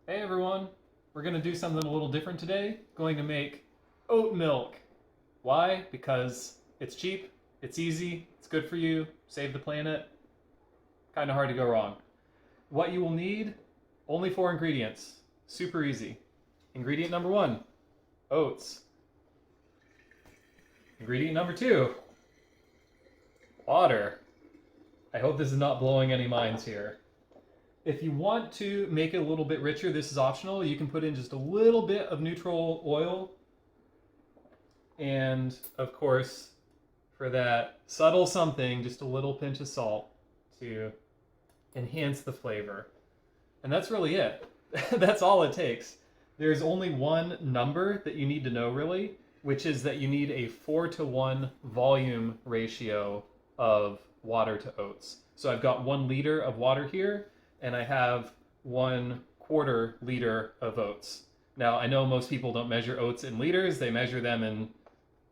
Hey everyone, we're going to do something a little different today. Going to make oat milk. Why? Because it's cheap, it's easy, it's good for you, save the planet. Kind of hard to go wrong. What you will need, only 4 ingredients. Super easy. Ingredient number 1, oats. Ingredient number 2, water. I hope this is not blowing any minds here. If you want to make it a little bit richer, this is optional. You can put in just a little bit of neutral oil. And of course, for that subtle something, just a little pinch of salt to enhance the flavor. And that's really it. That's all it takes. There's only one number that you need to know really, which is that you need a 4-to-1 volume ratio of water to oats. So I've got 1 liter of water here, and I have 1/4 liter of oats. Now, I know most people don't measure oats in liters, they measure them in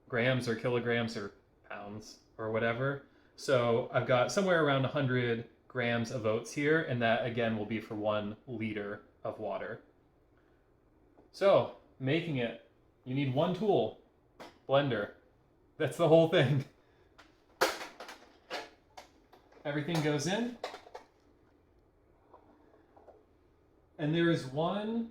grams or kilograms or pounds or whatever. So I've got somewhere around 100 grams of oats here, and that again will be for 1 liter of water. So, making it, you need one tool, blender. That's the whole thing. Everything goes in. And there is one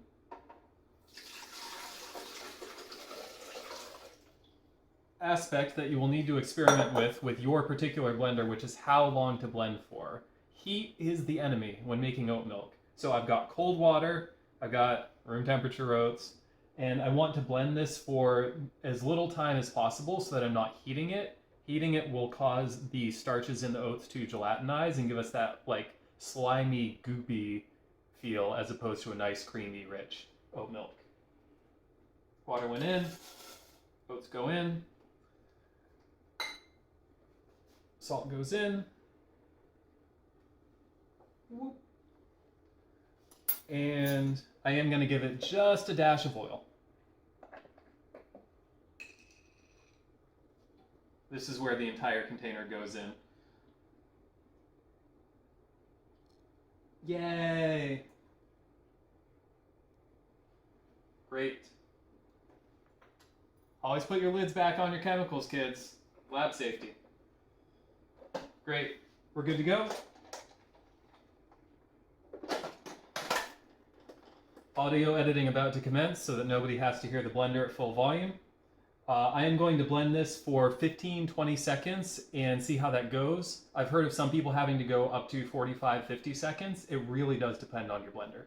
aspect that you will need to experiment with your particular blender, which is how long to blend for. Heat is the enemy when making oat milk. So I've got cold water, I've got room temperature oats, and I want to blend this for as little time as possible so that I'm not heating it. Heating it will cause the starches in the oats to gelatinize and give us that like slimy, goopy feel as opposed to a nice, creamy, rich oat milk. Water went in, oats go in, salt goes in, whoop. And I am going to give it just a dash of oil. This is where the entire container goes in. Yay! Great. Always put your lids back on your chemicals, kids. Lab safety. Great. We're good to go. Audio editing about to commence so that nobody has to hear the blender at full volume. I am going to blend this for 15-20 seconds and see how that goes. I've heard of some people having to go up to 45-50 seconds. It really does depend on your blender.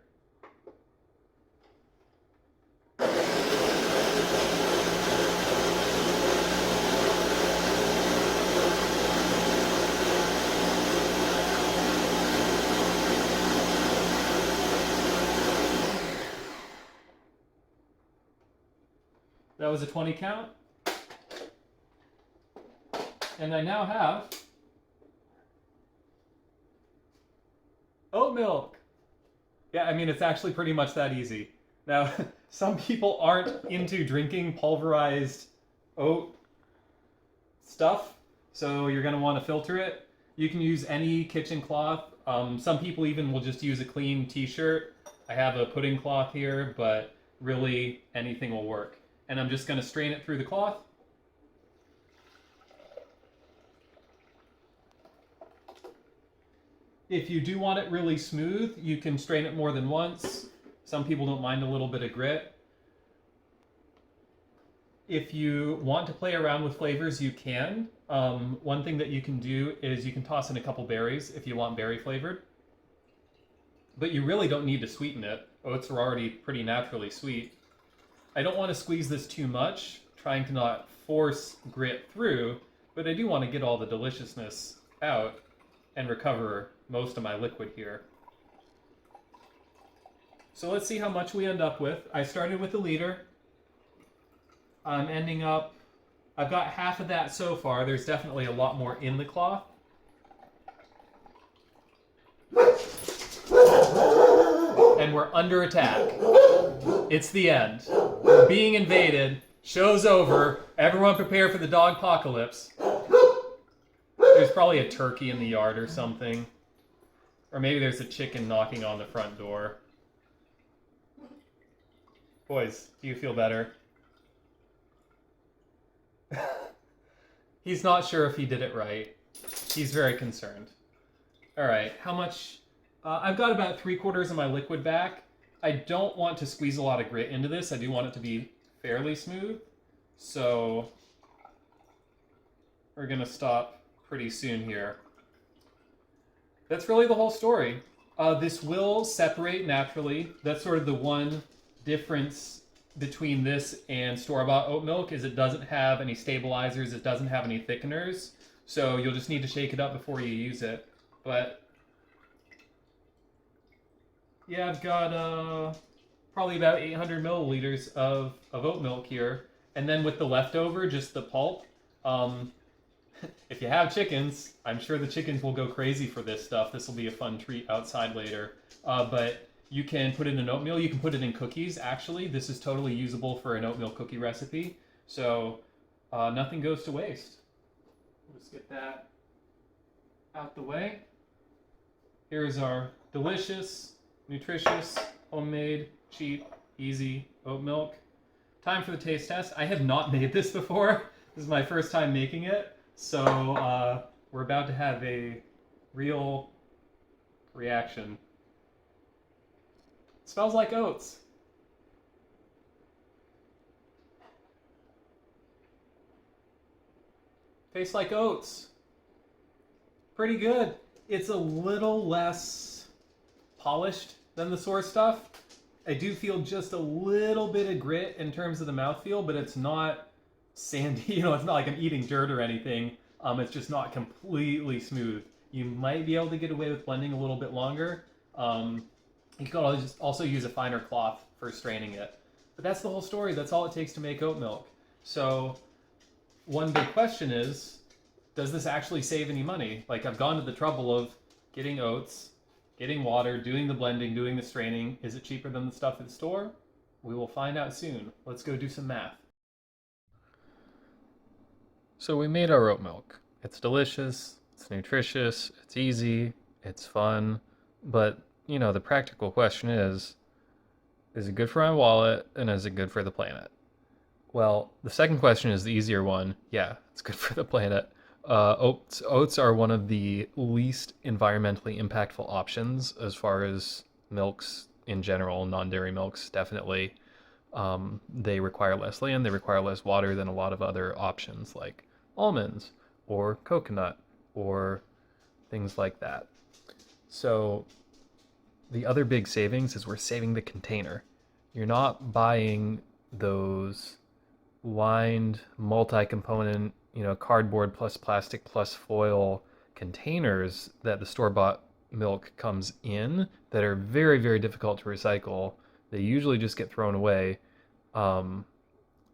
That was a 20 count. And I now have oat milk. Yeah, I mean, it's actually pretty much that easy. Now, some people aren't into drinking pulverized oat stuff, so you're going to want to filter it. You can use any kitchen cloth. Some people even will just use a clean t-shirt. I have a pudding cloth here, but really anything will work. And I'm just going to strain it through the cloth. If you do want it really smooth, you can strain it more than once. Some people don't mind a little bit of grit. If you want to play around with flavors, you can. One thing that you can do is you can toss in a couple berries if you want berry flavored. But you really don't need to sweeten it. Oats are already pretty naturally sweet. I don't want to squeeze this too much, trying to not force grit through, but I do want to get all the deliciousness out and recover most of my liquid here. So let's see how much we end up with. I started with a liter. I'm ending up, I've got half of that so far. There's definitely a lot more in the cloth. And we're under attack. It's the end. We're being invaded. Show's over. Everyone prepare for the dog apocalypse. There's probably a turkey in the yard or something. Or maybe there's a chicken knocking on the front door. Boys, do you feel better? He's not sure if he did it right. He's very concerned. All right, how much? I've got about 3/4 of my liquid back. I don't want to squeeze a lot of grit into this. I do want it to be fairly smooth. So we're gonna stop pretty soon here. That's really the whole story. This will separate naturally. That's sort of the one difference between this and store-bought oat milk is it doesn't have any stabilizers, it doesn't have any thickeners, so you'll just need to shake it up before you use it. But yeah, I've got probably about 800 milliliters of oat milk here, and then with the leftover, just the pulp. If you have chickens, I'm sure the chickens will go crazy for this stuff. This will be a fun treat outside later. But you can put it in oatmeal. You can put it in cookies, actually. This is totally usable for an oatmeal cookie recipe. So nothing goes to waste. Let's get that out the way. Here's our delicious, nutritious, homemade, cheap, easy oat milk. Time for the taste test. I have not made this before. This is my first time making it. So we're about to have a real reaction. It smells like oats. Tastes like oats. Pretty good. It's a little less polished than the source stuff. I do feel just a little bit of grit in terms of the mouthfeel, but it's not sandy. It's not like I'm eating dirt or anything. It's just not completely smooth. You might be able to get away with blending a little bit longer. You could also use a finer cloth for straining it. But that's the whole story. That's all it takes to make oat milk. So one big question is, does this actually save any money? Like, I've gone to the trouble of getting oats, getting water, doing the blending, doing the straining. Is it cheaper than the stuff at the store? We will find out soon. Let's go do some math. So we made our oat milk. It's delicious, it's nutritious, it's easy, it's fun, but the practical question is it good for my wallet and is it good for the planet? Well, the second question is the easier one. Yeah, it's good for the planet. Oats are one of the least environmentally impactful options as far as milks in general, non-dairy milks definitely. They require less land, they require less water than a lot of other options like almonds or coconut or things like that. So the other big savings is we're saving the container. You're not buying those lined multi-component, cardboard plus plastic plus foil containers that the store-bought milk comes in that are very, very difficult to recycle. They usually just get thrown away.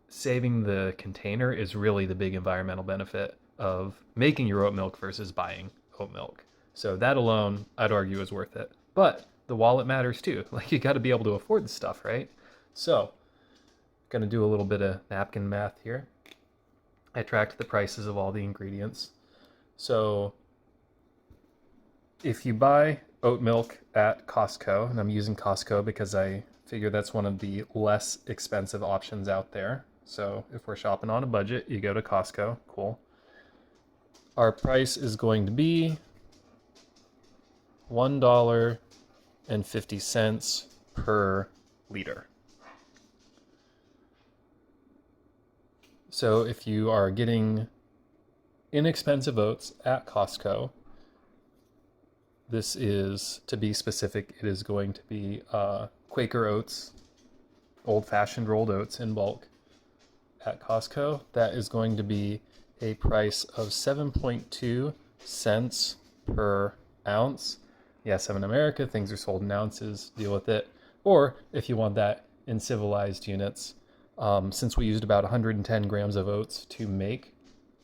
Saving the container is really the big environmental benefit of making your oat milk versus buying oat milk. So that alone, I'd argue, is worth it. But the wallet matters too. Like, you got to be able to afford the stuff, right? So, gonna do a little bit of napkin math here. I tracked the prices of all the ingredients. So, if you buy oat milk at Costco, and I'm using Costco because I figure that's one of the less expensive options out there. So if we're shopping on a budget, you go to Costco. Cool. Our price is going to be $1.50 per liter. So if you are getting inexpensive oats at Costco, this is, to be specific, it is going to be Quaker Oats, old-fashioned rolled oats in bulk at Costco. That is going to be a price of 7.2 cents per ounce. Yes, I'm in America, things are sold in ounces, deal with it. Or if you want that in civilized units, since we used about 110 grams of oats to make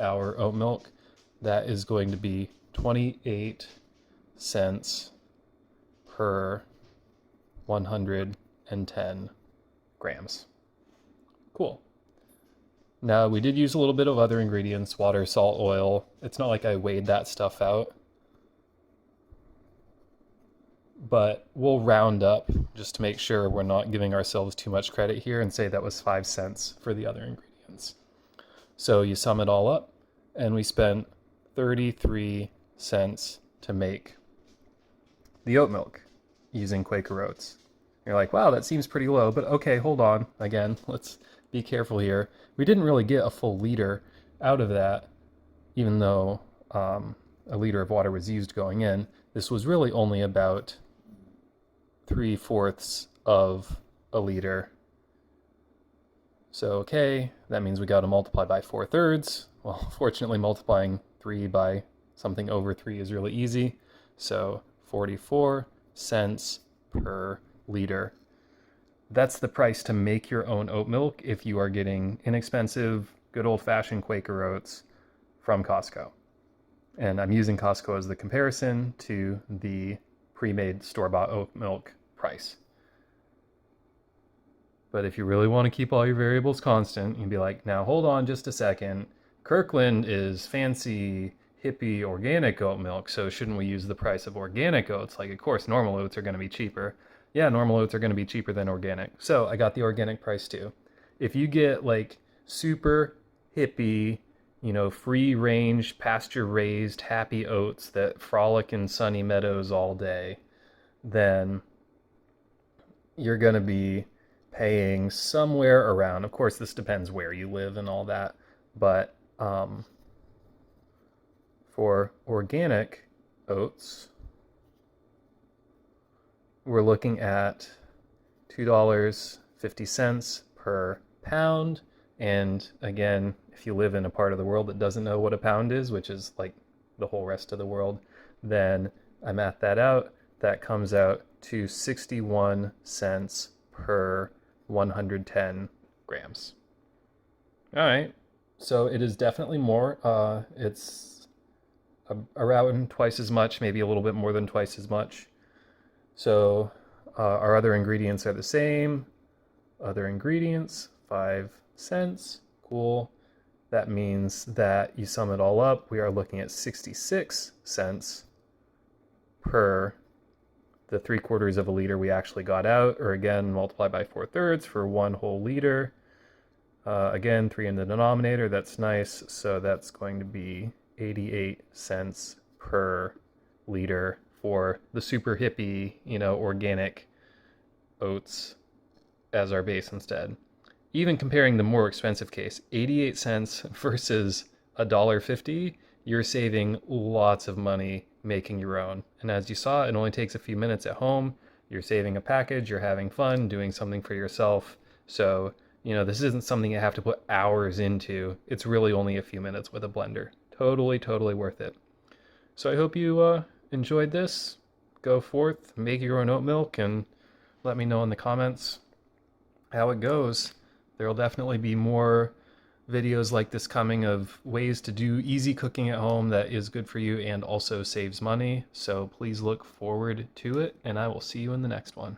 our oat milk, that is going to be 28 cents per 110 grams. Cool. Now, we did use a little bit of other ingredients, water, salt, oil. It's not like I weighed that stuff out. but we'll round up just to make sure we're not giving ourselves too much credit here and say that was 5 cents for the other ingredients. So you sum it all up, and we spent 33 cents to make the oat milk using Quaker Oats. You're like, wow, that seems pretty low, but okay, hold on. Again, let's be careful here. We didn't really get a full liter out of that, even though a liter of water was used going in. This was really only about 3/4 of a liter. So, okay, that means we got to multiply by 4/3. Well, fortunately, multiplying 3 by something over 3 is really easy. So 44 cents per liter. That's the price to make your own oat milk if you are getting inexpensive, good old-fashioned Quaker Oats from Costco. And I'm using Costco as the comparison to the pre-made store-bought oat milk price. But if you really want to keep all your variables constant, you'd be like, now hold on just a second. Kirkland is fancy, hippie, organic oat milk, so shouldn't we use the price of organic oats? Like, of course, normal oats are going to be cheaper. Yeah, normal oats are going to be cheaper than organic. So I got the organic price too. If you get like super hippie, free range, pasture raised, happy oats that frolic in sunny meadows all day, then you're going to be paying somewhere around, of course, this depends where you live and all that, but for organic oats, we're looking at $2.50 per pound. And again, if you live in a part of the world that doesn't know what a pound is, which is like the whole rest of the world, then I math that out. That comes out to 61 cents per 110 grams. All right, so it is definitely more. It's around twice as much, maybe a little bit more than twice as much. So our other ingredients are the same. Other ingredients, 5 cents. Cool. That means that you sum it all up, we are looking at 66 cents per the 3/4 of a liter we actually got out, or again, multiply by 4/3 for 1 whole liter. Again, 3 in the denominator, that's nice. So that's going to be 88 cents per liter for the super hippie, organic oats as our base instead. Even comparing the more expensive case, 88 cents versus $1.50, you're saving lots of money making your own. And as you saw, it only takes a few minutes at home. You're saving a package, you're having fun, doing something for yourself. So, this isn't something you have to put hours into. It's really only a few minutes with a blender. Totally, totally worth it. So I hope you enjoyed this. Go forth, make your own oat milk, and let me know in the comments how it goes. There will definitely be more videos like this coming of ways to do easy cooking at home that is good for you and also saves money. So please look forward to it, and I will see you in the next one.